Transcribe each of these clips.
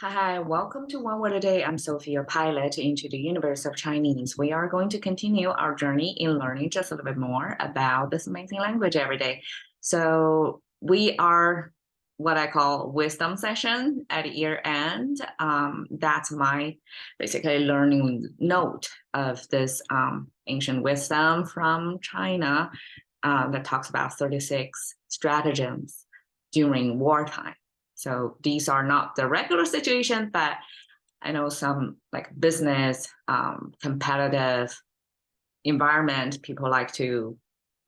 Hi, welcome to One Word a Day. I'm Sophie, your pilot into the universe of Chinese. We are going to continue our journey in learning just a little bit more about this amazing language every day. So we are what I call wisdom session at year end. That's my basically learning note of this ancient wisdom from China that talks about 36 stratagems during wartime. So these are not the regular situation, but I know some like business, competitive environment, people like to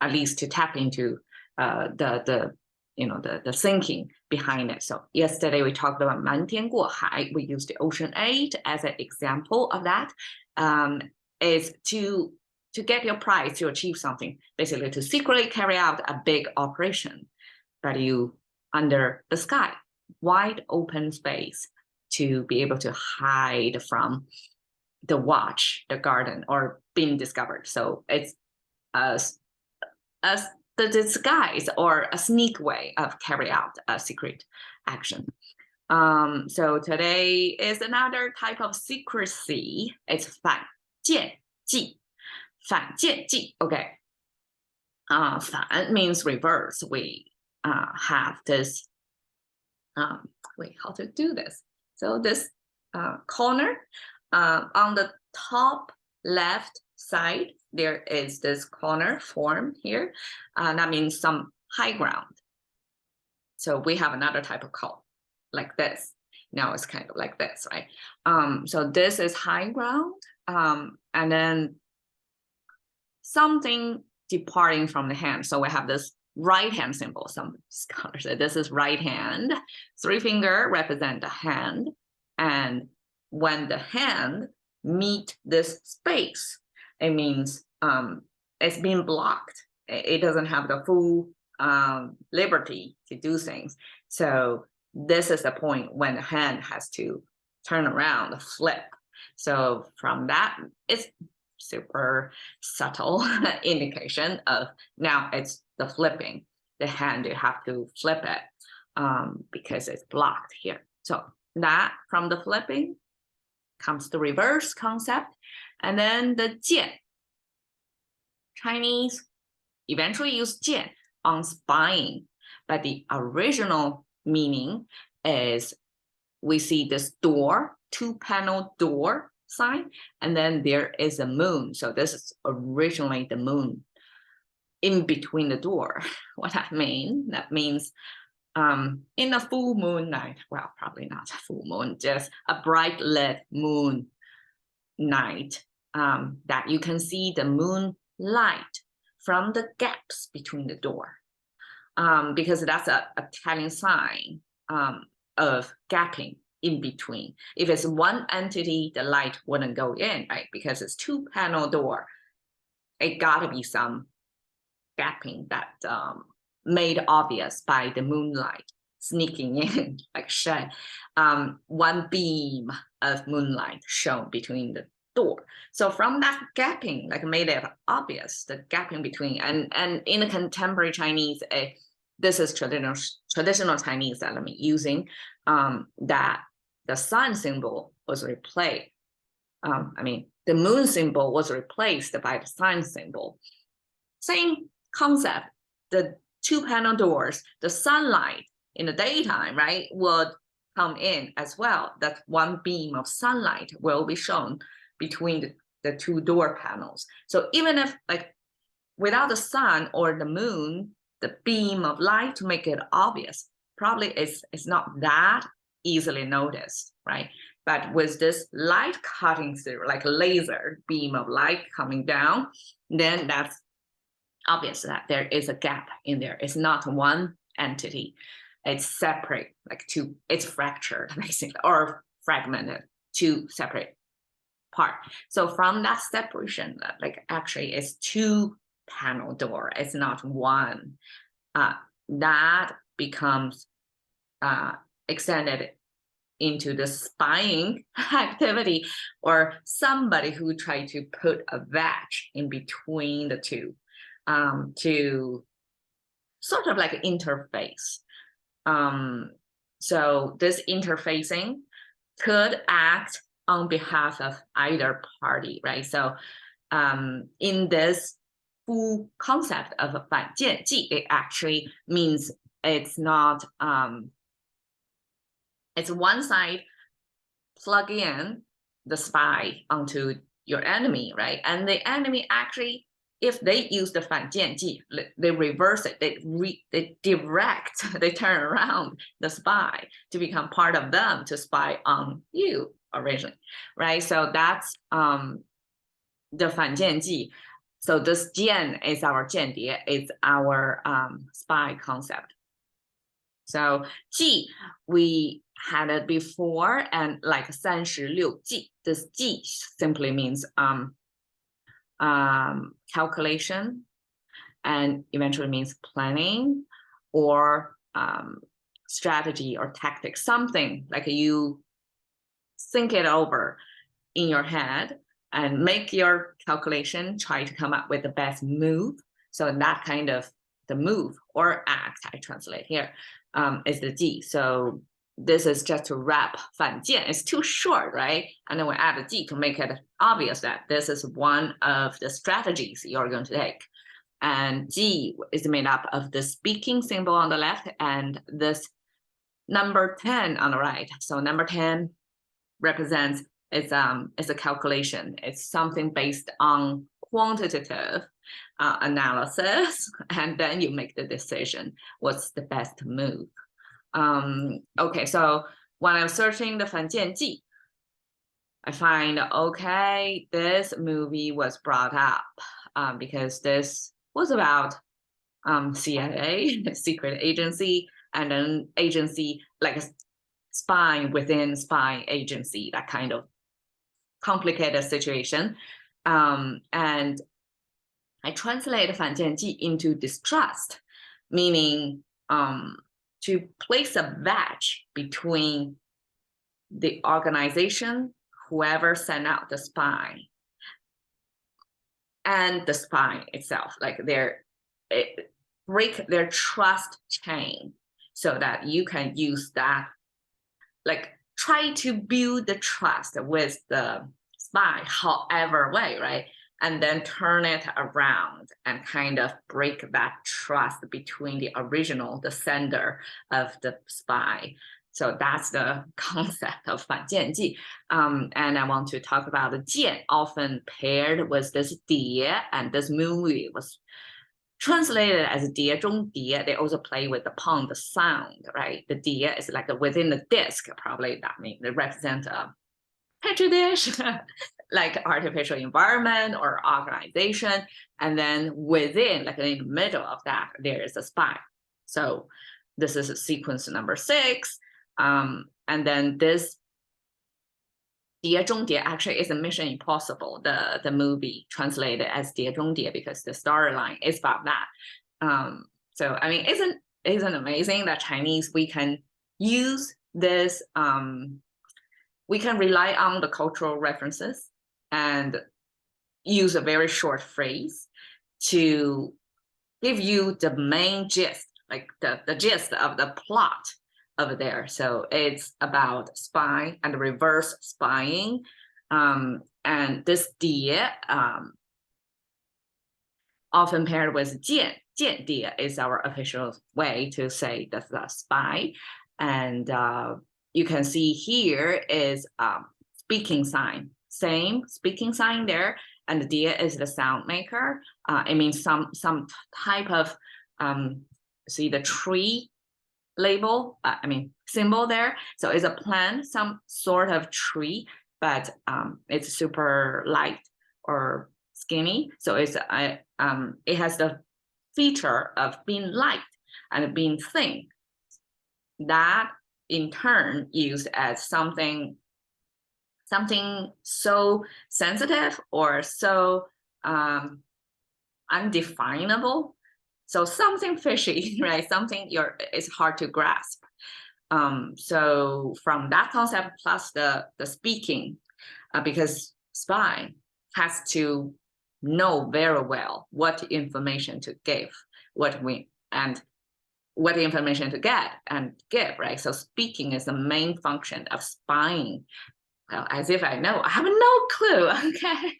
at least to tap into the thinking behind it. So yesterday we talked about 瞒天过海. We used the Ocean 8 as an example of that. Is to get your prize to achieve something, basically to secretly carry out a big operation, but you under the sky. Wide open space to be able to hide from the watch, the garden, or being discovered. So it's the disguise or a sneak way of carry out a secret action. So today is another type of secrecy. It's 反间计. 反间计. Okay. 反 means reverse. We have this wait, how to do this? So this corner on the top left side, there is this corner form here. That means some high ground. So we have another type of call like this. Now it's kind of like this, right? So this is high ground, and then something departing from the hand. So we have this right hand symbol. Some scholars say this is right hand. 3 finger represent the hand. And when the hand meet this space, it means it's being blocked. It doesn't have the full liberty to do things. So this is the point when the hand has to turn around, flip. So from that, it's super subtle indication of now it's the flipping. The hand, you have to flip it because it's blocked here. So that from the flipping comes the reverse concept. And then the 剑. Chinese eventually use 剑 on spying, but the original meaning is we see this door, 2-panel door sign, and then there is a moon. So this is originally the moon in between the door. What that means? That means in a full moon night, well, probably not a full moon, just a bright lit moon night, that you can see the moonlight from the gaps between the door, because that's a telling sign of gapping in between. If it's one entity, the light wouldn't go in, right? Because it's 2-panel door. It gotta be some gapping that made obvious by the moonlight sneaking in, like shed. One beam of moonlight shown between the door. So from that gapping, like made it obvious, the gapping between, and in the contemporary Chinese, this is traditional Chinese that I'm using, that the sun symbol was replaced. The moon symbol was replaced by the sun symbol. Same concept, the 2-panel doors, the sunlight in the daytime, right, would come in as well. That one beam of sunlight will be shown between the 2 door panels. So even if like without the sun or the moon, the beam of light to make it obvious, probably it's not that easily noticed, right? But with this light cutting through, like a laser beam of light coming down, then that's obvious that there is a gap in there. It's not one entity. It's separate, like two, it's fractured basically, or fragmented, 2 separate parts. So from that separation, like actually it's 2-panel door, it's not one. That becomes extended into the spying activity, or somebody who tried to put a wedge in between the 2 to sort of like interface. So this interfacing could act on behalf of either party, right? So in this full concept of 反间计, it actually means it's not, it's one side plug in the spy onto your enemy, right? And the enemy actually, if they use the 反间计, they reverse it, they direct, they turn around the spy to become part of them to spy on you originally, right? So that's the 反间计. So this 间 is our 间谍, it's our spy concept. So 计 we had it before, and like 36计, this 计 simply means calculation, and eventually means planning or strategy or tactic, something like you think it over in your head and make your calculation, try to come up with the best move. So that kind of the move or act, I translate here, is the 计. So this is just to wrap 反间. It's too short, right? And then we add the 计 to make it obvious that this is one of the strategies you're going to take. And 计 is made up of the speaking symbol on the left and this number 10 on the right. So number 10 represents it's a calculation. It's something based on quantitative analysis, and then you make the decision what's the best move. Okay, so when I'm searching the 反间计, I find, okay, this movie was brought up because this was about CIA, secret agency, and an agency like a spy within spy agency, that kind of complicated situation. And I translate 反间计 into distrust, meaning to place a wedge between the organization, whoever sent out the spy, and the spy itself, like break their trust chain so that you can use that, like try to build the trust with the spy however way, right? And then turn it around and kind of break that trust between the original, the sender of the spy. So that's the concept of 反间计. And I want to talk about the 间, often paired with this 谍, and this movie was translated as 碟中谍. They also play with the pong, the sound, right? The 碟 is like within the disc, probably that means it represents a petri dish, like artificial environment or organization. And then within, like in the middle of that, there is a spy. So this is sequence number 6. And then this 碟中谍 actually is a Mission Impossible, the movie translated as 碟中谍 because the storyline is about that. So I mean, isn't amazing that Chinese, we can use this, we can rely on the cultural references and use a very short phrase to give you the main gist, like the gist of the plot over there. So it's about spy and reverse spying. And this 谍 often paired with 间谍 is our official way to say that's the spy. And you can see here is speaking sign, same speaking sign there, and the 谍 is the sound maker. It means some type of see the tree label, I mean symbol there. So it's a plant, some sort of tree, but it's super light or skinny. So it's it has the feature of being light and being thin. That in turn used as something so sensitive or so undefinable. So something fishy, right? Something it's hard to grasp. So from that concept plus the speaking, because spy has to know very well what information to give, and what information to get and give, right? So speaking is the main function of spying. Well, as if I know, I have no clue, okay?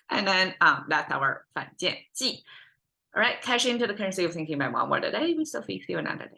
And then that's our 反间记. All right, cash into the currency of thinking by one word a day with Sophie. See you another day.